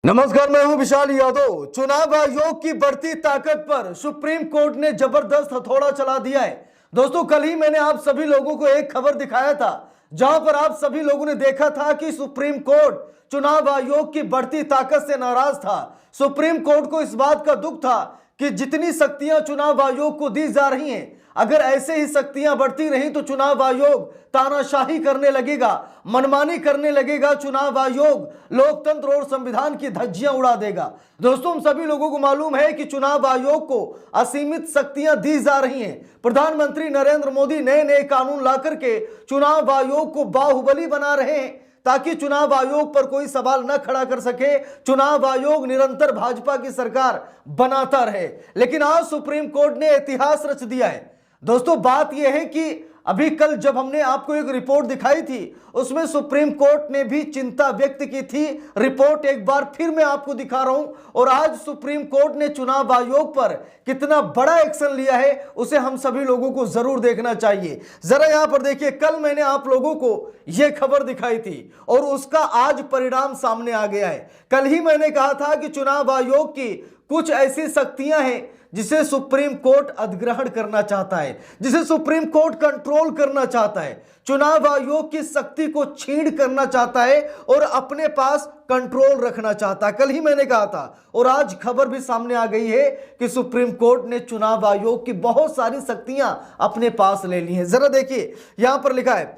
नमस्कार, मैं हूं विशाल यादव। चुनाव आयोग की बढ़ती ताकत पर सुप्रीम कोर्ट ने जबरदस्त हथौड़ा चला दिया है। दोस्तों, कल ही मैंने आप सभी लोगों को एक खबर दिखाया था जहां पर आप सभी लोगों ने देखा था कि सुप्रीम कोर्ट चुनाव आयोग की बढ़ती ताकत से नाराज था। सुप्रीम कोर्ट को इस बात का दुख था कि जितनी शक्तियां चुनाव आयोग को दी जा रही हैं, अगर ऐसे ही शक्तियां बढ़ती रही तो चुनाव आयोग तानाशाही करने लगेगा, मनमानी करने लगेगा। चुनाव आयोग लोकतंत्र और संविधान की धज्जियां उड़ा देगा। दोस्तों, हम सभी लोगों को मालूम है कि चुनाव आयोग को असीमित शक्तियां दी जा रही हैं। प्रधानमंत्री नरेंद्र मोदी नए नए कानून लाकर के चुनाव आयोग को बाहुबली बना रहे हैं ताकि चुनाव आयोग पर कोई सवाल न खड़ा कर सके। चुनाव आयोग निरंतर भाजपा की सरकार बनाता रहे। लेकिन आज सुप्रीम कोर्ट ने इतिहास रच दिया है। दोस्तों, बात यह है कि अभी कल जब हमने आपको एक रिपोर्ट दिखाई थी, उसमें सुप्रीम कोर्ट ने भी चिंता व्यक्त की थी। रिपोर्ट एक बार फिर मैं आपको दिखा रहा हूं। और आज सुप्रीम कोर्ट ने चुनाव आयोग पर कितना बड़ा एक्शन लिया है, उसे हम सभी लोगों को जरूर देखना चाहिए। जरा यहां पर देखिए, कल मैंने आप लोगों को यह खबर दिखाई थी और उसका आज परिणाम सामने आ गया है। कल ही मैंने कहा था कि चुनाव आयोग की कुछ ऐसी शक्तियां हैं जिसे सुप्रीम कोर्ट अधिग्रहण करना चाहता है, जिसे सुप्रीम कोर्ट कंट्रोल करना चाहता है, चुनाव आयोग की शक्ति को छीन करना चाहता है और अपने पास कंट्रोल रखना चाहता है। कल ही मैंने कहा था और आज खबर भी सामने आ गई है कि सुप्रीम कोर्ट ने चुनाव आयोग की बहुत सारी शक्तियां अपने पास ले ली हैं। जरा देखिए, यहां पर लिखा है,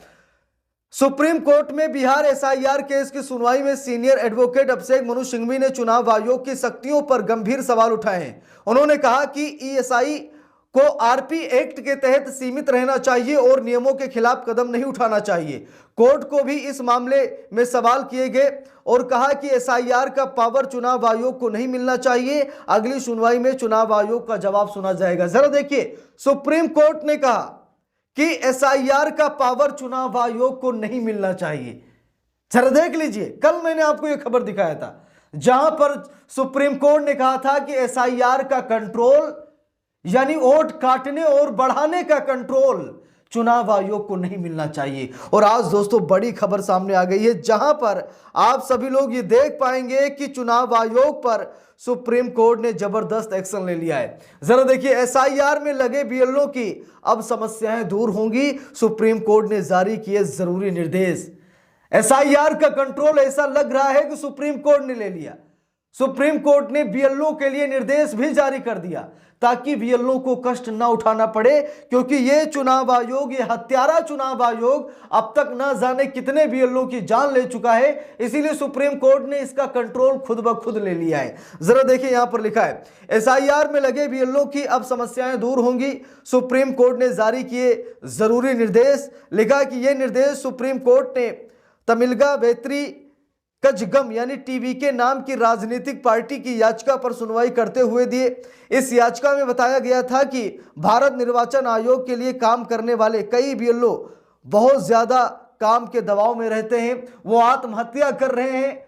सुप्रीम कोर्ट में बिहार एसआईआर केस की सुनवाई में सीनियर एडवोकेट अभिषेक मनु सिंघवी ने चुनाव आयोग की शक्तियों पर गंभीर सवाल उठाए हैं। उन्होंने कहा कि ईएसआई को आरपी एक्ट के तहत सीमित रहना चाहिए और नियमों के खिलाफ कदम नहीं उठाना चाहिए। कोर्ट को भी इस मामले में सवाल किए गए और कहा कि एसआईआर का पावर चुनाव आयोग को नहीं मिलना चाहिए। अगली सुनवाई में चुनाव आयोग का जवाब सुना जाएगा। जरा देखिए, सुप्रीम कोर्ट ने कहा कि एसआईआर का पावर चुनाव आयोग को नहीं मिलना चाहिए। जरा देख लीजिए, कल मैंने आपको यह खबर दिखाया था जहां पर सुप्रीम कोर्ट ने कहा था कि एसआईआर का कंट्रोल, यानी वोट काटने और बढ़ाने का कंट्रोल चुनाव आयोग को नहीं मिलना चाहिए। और आज दोस्तों बड़ी खबर सामने आ गई है जहां पर आप सभी लोग ये देख पाएंगे कि चुनाव आयोग पर सुप्रीम कोर्ट ने जबरदस्त एक्शन ले लिया है। जरा देखिए, एसआईआर में लगे बीएलओ की अब समस्याएं दूर होंगी। सुप्रीम कोर्ट ने जारी किए जरूरी निर्देश। एसआईआर का कंट्रोल ऐसा लग रहा है कि सुप्रीम कोर्ट ने ले लिया। सुप्रीम कोर्ट ने बीएलओ के लिए निर्देश भी जारी कर दिया ताकि बीएलओ को कष्ट न उठाना पड़े, क्योंकि ये चुनाव आयोग, ये हत्यारा चुनाव आयोग अब तक न जाने कितने बीएलओ की जान ले चुका है। इसीलिए सुप्रीम कोर्ट ने इसका कंट्रोल खुद ब खुद ले लिया है। जरा देखिए, यहां पर लिखा है, एसआईआर में लगे बीएलओ की अब समस्याएं दूर होंगी। सुप्रीम कोर्ट ने जारी किए जरूरी निर्देश। लिखा कि यह निर्देश सुप्रीम कोर्ट ने तमिलगा वेत्री कजगम यानी टीवीके नाम की राजनीतिक पार्टी की याचिका पर सुनवाई करते हुए दिए। इस याचिका में बताया गया था कि भारत निर्वाचन आयोग के लिए काम करने वाले कई बीएलओ बहुत ज्यादा काम के दबाव में रहते हैं, वो आत्महत्या कर रहे हैं,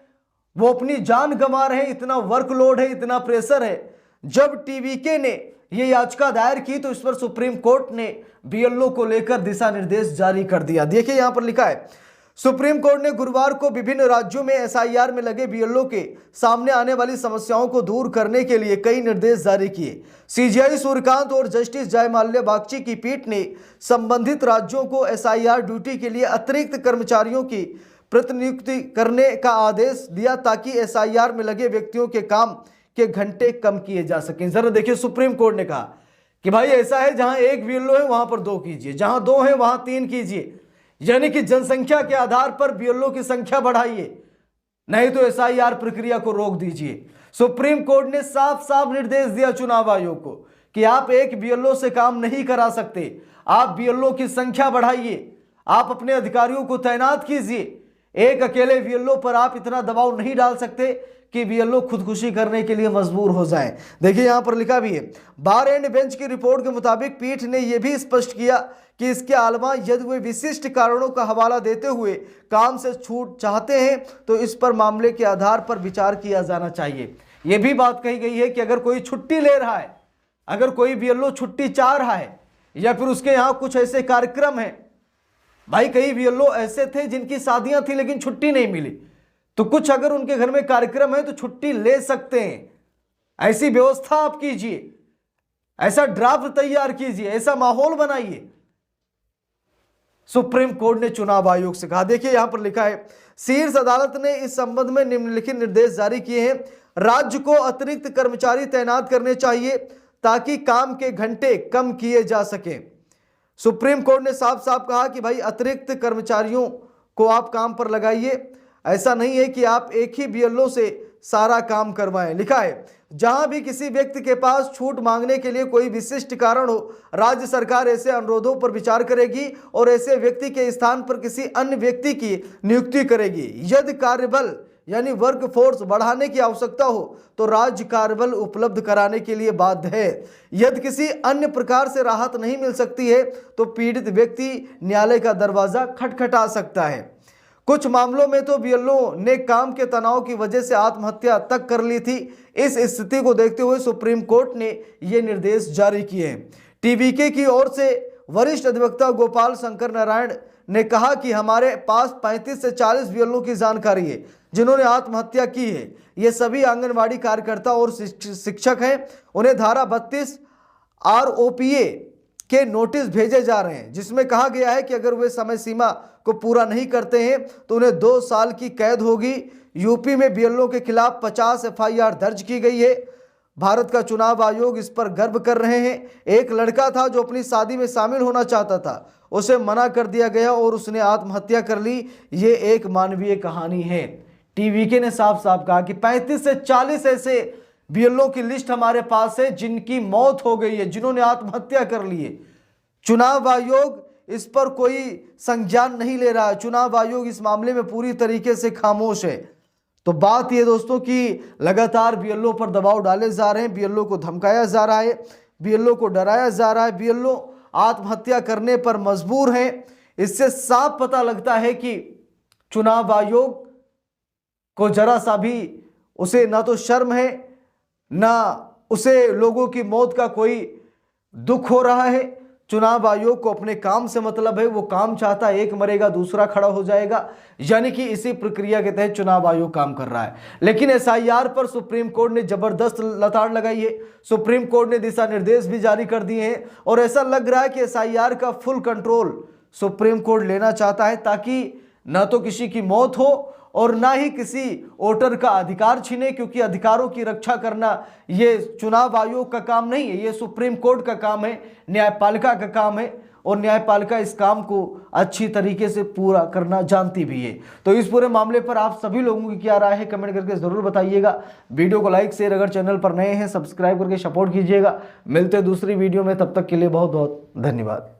वो अपनी जान गंवा रहे हैं, इतना वर्कलोड है, इतना प्रेशर है। जब टीवीके ने ये याचिका दायर की तो इस पर सुप्रीम कोर्ट ने बीएलओ को लेकर दिशा निर्देश जारी कर दिया। देखिए, यहां पर लिखा है, सुप्रीम कोर्ट ने गुरुवार को विभिन्न राज्यों में एसआईआर में लगे बीएलओ के सामने आने वाली समस्याओं को दूर करने के लिए कई निर्देश जारी किए। सीजेआई सूर्यकांत और जस्टिस जयमाल्या बागची की पीठ ने संबंधित राज्यों को एसआईआर ड्यूटी के लिए अतिरिक्त कर्मचारियों की प्रतिनियुक्ति करने का आदेश दिया ताकि एसआईआर में लगे व्यक्तियों के काम के घंटे कम किए जा सकें। जरा देखिए, सुप्रीम कोर्ट ने कहा कि भाई ऐसा है, जहां एक बीएलओ है वहां पर 2 कीजिए, जहां 2 है वहां 3 कीजिए, यानी कि जनसंख्या के आधार पर बीएलओ की संख्या बढ़ाइए, नहीं तो एसआईआर प्रक्रिया को रोक दीजिए। सुप्रीम कोर्ट ने साफ साफ निर्देश दिया चुनाव आयोग को कि आप एक बीएलओ से काम नहीं करा सकते, आप बीएलओ की संख्या बढ़ाइए, आप अपने अधिकारियों को तैनात कीजिए। एक अकेले बीएलओ पर आप इतना दबाव नहीं डाल सकते कि बीएलओ खुदकुशी करने के लिए मजबूर हो जाएं। देखिए, यहां पर लिखा भी है, बार एंड बेंच की रिपोर्ट के मुताबिक पीठ ने यह भी स्पष्ट किया कि इसके अलावा यदि वे विशिष्ट कारणों का हवाला देते हुए काम से छूट चाहते हैं तो इस पर मामले के आधार पर विचार किया जाना चाहिए। यह भी बात कही गई है कि अगर कोई छुट्टी ले रहा है, अगर कोई बीएलओ छुट्टी चाह रहा है या फिर उसके यहां कुछ ऐसे कार्यक्रम हैं, भाई कई बीएलओ ऐसे थे जिनकी शादियां थी लेकिन छुट्टी नहीं मिली, तो कुछ अगर उनके घर में कार्यक्रम है तो छुट्टी ले सकते हैं। ऐसी व्यवस्था आप कीजिए, ऐसा ड्राफ्ट तैयार कीजिए, ऐसा माहौल बनाइए। सुप्रीम कोर्ट ने चुनाव आयोग से कहा। देखिए यहां पर लिखा है, शीर्ष अदालत ने इस संबंध में निम्नलिखित निर्देश जारी किए हैं। राज्य को अतिरिक्त कर्मचारी तैनात करने चाहिए ताकि काम के घंटे कम किए जा सके। सुप्रीम कोर्ट ने साफ साफ कहा कि भाई अतिरिक्त कर्मचारियों को आप काम पर लगाइए। ऐसा नहीं है कि आप एक ही बीएलओ से सारा काम करवाएं। लिखा है, जहां भी किसी व्यक्ति के पास छूट मांगने के लिए कोई विशिष्ट कारण हो, राज्य सरकार ऐसे अनुरोधों पर विचार करेगी और ऐसे व्यक्ति के स्थान पर किसी अन्य व्यक्ति की नियुक्ति करेगी। यदि कार्यबल यानी वर्क फोर्स बढ़ाने की आवश्यकता हो तो राज्य कार्यबल उपलब्ध कराने के लिए बाध्य है। यदि किसी अन्य प्रकार से राहत नहीं मिल सकती है तो पीड़ित व्यक्ति न्यायालय का दरवाजा खटखटा सकता है। कुछ मामलों में तो बीएलओ ने काम के तनाव की वजह से आत्महत्या तक कर ली थी। इस स्थिति को देखते हुए सुप्रीम कोर्ट ने ये निर्देश जारी किए हैं। टीवीके की ओर से वरिष्ठ अधिवक्ता गोपाल शंकर नारायण ने कहा कि हमारे पास 35 से 40 बीएलओ की जानकारी है जिन्होंने आत्महत्या की है। ये सभी आंगनवाड़ी कार्यकर्ता और शिक्षक हैं। उन्हें धारा 32 आरओपीए के नोटिस भेजे जा रहे हैं जिसमें कहा गया है कि अगर वे समय सीमा को पूरा नहीं करते हैं तो उन्हें 2 साल की कैद होगी। यूपी में बीएलओ के खिलाफ 50 एफआईआर दर्ज की गई है। भारत का चुनाव आयोग इस पर गर्व कर रहे हैं। एक लड़का था जो अपनी शादी में शामिल होना चाहता था, उसे मना कर दिया गया और उसने आत्महत्या कर ली। ये एक मानवीय कहानी है। टीवीके ने साफ साफ कहा कि 35 से 40 ऐसे बीएलओ की लिस्ट हमारे पास है जिनकी मौत हो गई है, जिन्होंने आत्महत्या कर ली है। चुनाव आयोग इस पर कोई संज्ञान नहीं ले रहा है। चुनाव आयोग इस मामले में पूरी तरीके से खामोश है। तो बात यह दोस्तों कि लगातार बीएलओ पर दबाव डाले जा रहे हैं, बीएलओ को धमकाया जा रहा है, बीएलओ को डराया जा रहा है, बीएलओ आत्महत्या करने पर मजबूर हैं। इससे साफ पता लगता है कि चुनाव आयोग को जरा सा भी उसे ना तो शर्म है, ना उसे लोगों की मौत का कोई दुख हो रहा है। चुनाव आयोग को अपने काम से मतलब है। वो काम चाहता है, एक मरेगा दूसरा खड़ा हो जाएगा, यानी कि इसी प्रक्रिया के तहत चुनाव आयोग काम कर रहा है। लेकिन एसआईआर पर सुप्रीम कोर्ट ने जबरदस्त लताड़ लगाई है। सुप्रीम कोर्ट ने दिशा निर्देश भी जारी कर दिए हैं और ऐसा लग रहा है कि एसआईआर का फुल कंट्रोल सुप्रीम कोर्ट लेना चाहता है ताकि ना तो किसी की मौत हो और ना ही किसी वोटर का अधिकार छीने, क्योंकि अधिकारों की रक्षा करना ये चुनाव आयोग का काम नहीं है, ये सुप्रीम कोर्ट का काम है, न्यायपालिका का काम है और न्यायपालिका इस काम को अच्छी तरीके से पूरा करना जानती भी है। तो इस पूरे मामले पर आप सभी लोगों की क्या राय है कमेंट करके जरूर बताइएगा। वीडियो को लाइक शेयर, अगर चैनल पर नए हैं सब्सक्राइब करके सपोर्ट कीजिएगा। मिलते हैं दूसरी वीडियो में, तब तक के लिए बहुत बहुत धन्यवाद।